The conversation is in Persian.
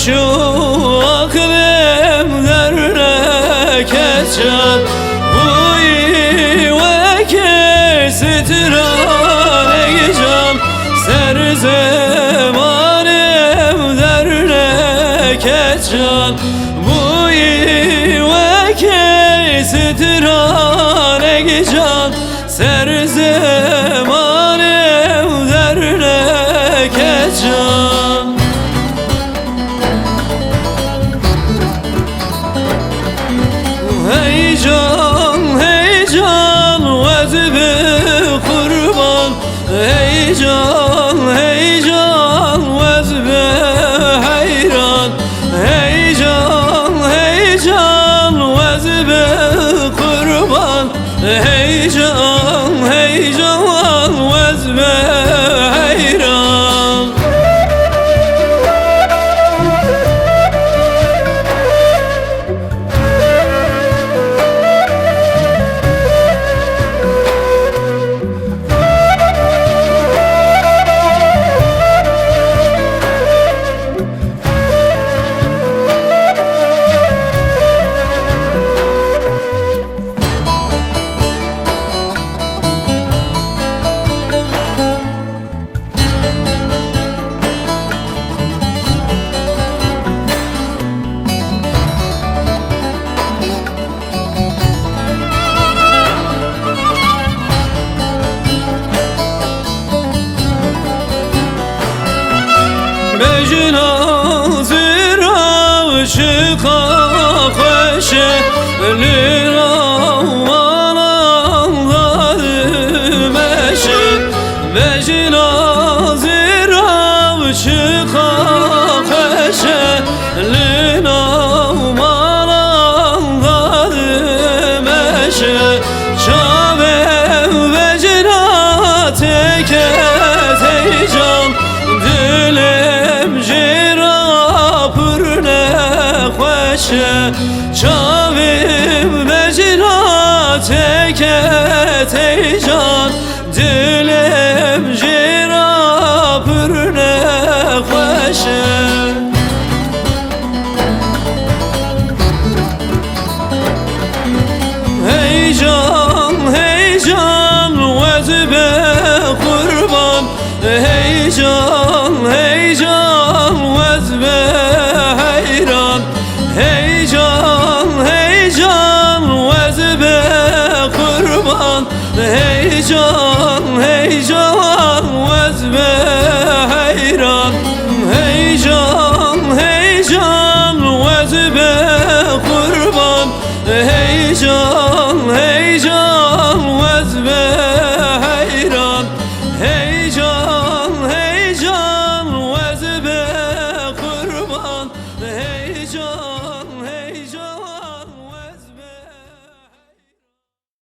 شو اقلم در کچان بوی وکی سترانه جان سر زمانم در کچان بوی وکی سترانه جان سر زمانم در کچان هی جان وزب قربان هی جان وزب حیران هی جان وزب قربان هی جان وزب حیران بجنازی را شقا خوشه لیرا مانان ظالمشه بجنازی را شقا خوشه لیرا مانان ظالمشه شابه بجنات کتی جان دلم چاویم بجرات کتی جان دلم جیرا پر نخوشه هی جان وزب قربان هی جان وزب حیران هی جان وزب قربان هی جان وزب حیران هی جان وزب قربان هی جان